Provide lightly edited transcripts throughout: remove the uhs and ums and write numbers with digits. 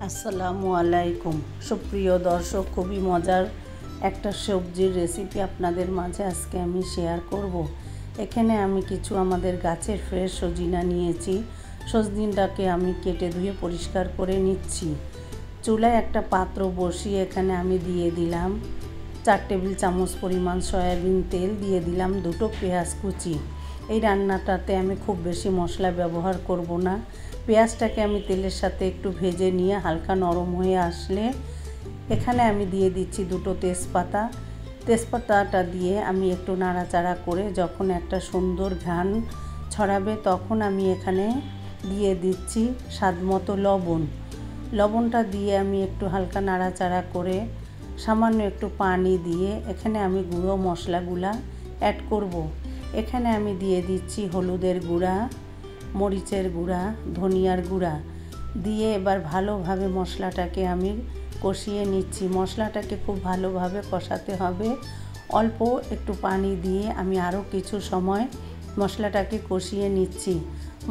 আসসালামু আলাইকুম। সুপ্রিয় দর্শক, খুবই মজার একটা সবজির রেসিপি আপনাদের মাঝে আজকে আমি শেয়ার করব। এখানে আমি কিছু আমাদের গাছের ফ্রেশ সজিনা নিয়েছি। সজনিটাকে আমি কেটে ধুয়ে পরিষ্কার করে নিচ্ছি। চুলায় একটা পাত্র বসিয়ে এখানে আমি দিয়ে দিলাম 4 টেবিল চামচ পরিমাণ সয়াবিন তেল, দিয়ে দিলাম 2টো পেঁয়াজ কুচি। এই রান্নাটাতে আমি খুব বেশি মশলা ব্যবহার করব না। পেঁয়াজটাকে আমি তেলের সাথে একটু ভেজে নিয়ে হালকা নরম হয়ে আসলে এখানে আমি দিয়ে দিচ্ছি 2টো তেজপাতা। তেজপাতাটা দিয়ে আমি একটু নাড়াচাড়া করে যখন একটা সুন্দর ঘ্রাণ ছড়াবে তখন আমি এখানে দিয়ে দিচ্ছি স্বাদমতো লবণ। লবণটা দিয়ে আমি একটু হালকা নাড়াচাড়া করে সামান্য একটু পানি দিয়ে এখানে আমি গুঁড়ো মশলাগুলা অ্যাড করব। এখানে আমি দিয়ে দিচ্ছি হলুদের গুঁড়া, মরিচের গুঁড়া, ধনিয়ার গুঁড়া দিয়ে এবার ভালোভাবে মশলাটাকে আমি কষিয়ে নিচ্ছি। মশলাটাকে খুব ভালোভাবে কষাতে হবে। অল্প একটু পানি দিয়ে আমি আরও কিছু সময় মশলাটাকে কষিয়ে নিচ্ছি।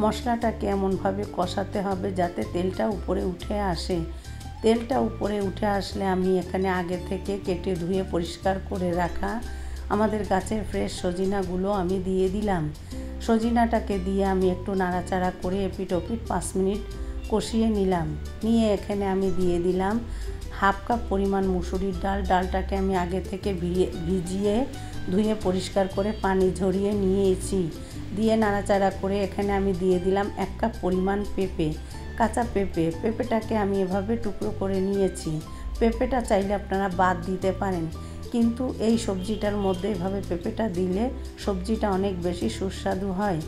মশলাটাকে এমনভাবে কষাতে হবে যাতে তেলটা উপরে উঠে আসে। তেলটা উপরে উঠে আসলে আমি এখানে আগে থেকে কেটে ধুয়ে পরিষ্কার করে রাখা আমাদের গাছের ফ্রেশ সজিনাগুলো আমি দিয়ে দিলাম। সজিনাটাকে দিয়ে আমি একটু নাড়াচাড়া করে এপিট ওপিট 5 মিনিট কষিয়ে নিলাম। নিয়ে এখানে আমি দিয়ে দিলাম 1/2 কাপ পরিমাণ মুসুরির ডাল। ডালটাকে আমি আগে থেকে ভিজিয়ে ধুয়ে পরিষ্কার করে পানি ঝরিয়ে নিয়েছি। দিয়ে নাড়াচাড়া করে এখানে আমি দিয়ে দিলাম 1 কাপ পরিমাণ পেঁপে, কাঁচা পেঁপেটাকে আমি এভাবে টুকরো করে নিয়েছি। পেঁপেটা চাইলে আপনারা বাদ দিতে পারেন, কিন্তু এই সবজিটার মধ্যে এভাবে পেঁপেটা দিলে সবজিটা অনেক বেশি সুস্বাদু হয়।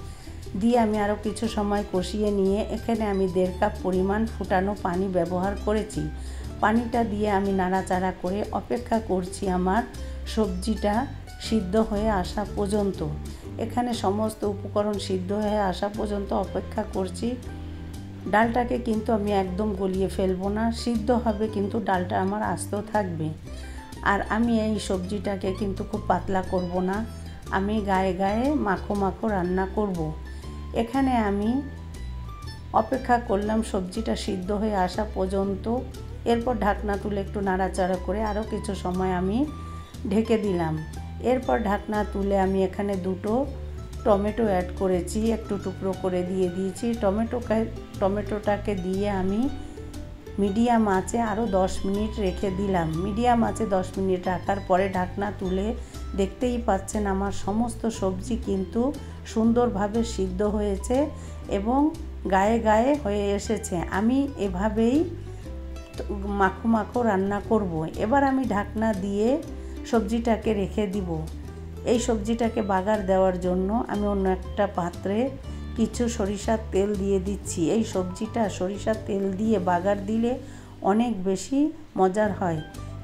দিয়ে আমি আরও কিছু সময় কষিয়ে নিয়ে এখানে আমি 1.5 কাপ পরিমাণ ফুটানো পানি ব্যবহার করেছি। পানিটা দিয়ে আমি নাড়াচাড়া করে অপেক্ষা করছি আমার সবজিটা সিদ্ধ হয়ে আসা পর্যন্ত। এখানে সমস্ত উপকরণ সিদ্ধ হয়ে আসা পর্যন্ত অপেক্ষা করছি। ডালটাকে কিন্তু আমি একদম গলিয়ে ফেলবো না, সিদ্ধ হবে কিন্তু ডালটা আমার আস্ত থাকবে। আর আমি এই সবজিটাকে কিন্তু খুব পাতলা করব না, আমি গায়ে গায়ে মাখো মাখো রান্না করব। এখানে আমি অপেক্ষা করলাম সবজিটা সিদ্ধ হয়ে আসা পর্যন্ত। এরপর ঢাকনা তুলে একটু নাড়াচাড়া করে আরও কিছু সময় আমি ঢেকে দিলাম। এরপর ঢাকনা তুলে আমি এখানে 2টো টমেটো অ্যাড করেছি, একটু টুকরো করে দিয়ে দিয়েছি। টমেটোটাকে দিয়ে আমি মিডিয়াম আঁচে আরও 10 মিনিট রেখে দিলাম। মিডিয়াম আঁচে 10 মিনিট রাখার পরে ঢাকনা তুলে দেখতেই পাচ্ছেন আমার সমস্ত সবজি কিন্তু সুন্দরভাবে সিদ্ধ হয়েছে এবং গায়ে গায়ে হয়ে এসেছে। আমি এভাবেই মাখো মাখো রান্না করব। এবার আমি ঢাকনা দিয়ে সবজিটাকে রেখে দিব। এই সবজিটাকে বাগার দেওয়ার জন্য আমি অন্য একটা পাত্রে কিছু সরিষার তেল দিয়ে দিচ্ছি। এই সবজিটা সরিষার তেল দিয়ে বাগার দিলে অনেক বেশি মজার হয়।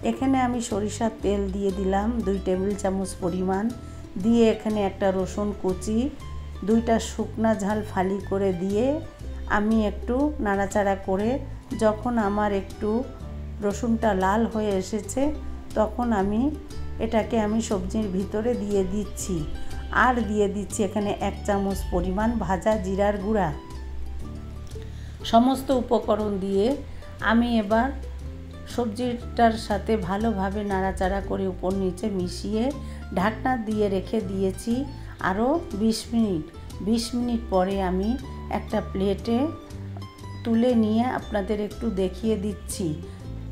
এখানে আমি সরিষার তেল দিয়ে দিলাম 2 টেবিল চামচ পরিমাণ। দিয়ে এখানে একটা রসুন কুচি, 2টা শুকনা ঝাল ফালি করে দিয়ে আমি একটু নাড়াচাড়া করে যখন আমার একটু রসুনটা লাল হয়ে এসেছে তখন এটাকে আমি সবজির ভিতরে দিয়ে দিচ্ছি। আর দিয়ে দিচ্ছি এখানে 1 চামচ পরিমাণ ভাজা জিরার গুঁড়া। সমস্ত উপকরণ দিয়ে আমি এবার সবজিটার সাথে ভালোভাবে নাড়াচাড়া করে উপর নিচে মিশিয়ে ঢাকনা দিয়ে রেখে দিয়েছি আরও 20 মিনিট। 20 মিনিট পরে আমি একটা প্লেটে তুলে নিয়ে আপনাদের একটু দেখিয়ে দিচ্ছি।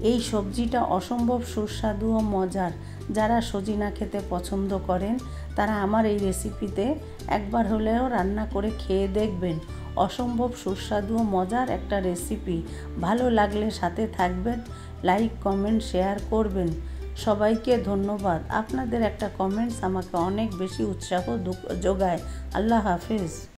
এই সবজিটা অসম্ভব সুস্বাদু ও মজার। যারা সজিনা খেতে পছন্দ করেন তারা আমার এই রেসিপিতে একবার হলেও রান্না করে খেয়ে দেখবেন। অসম্ভব সুস্বাদু ও মজার একটা রেসিপি। ভালো লাগলে সাথে থাকবেন, লাইক কমেন্ট শেয়ার করবেন। সবাইকে ধন্যবাদ। আপনাদের একটা কমেন্টস আমাকে অনেক বেশি উৎসাহ যোগায়। আল্লাহ হাফেজ।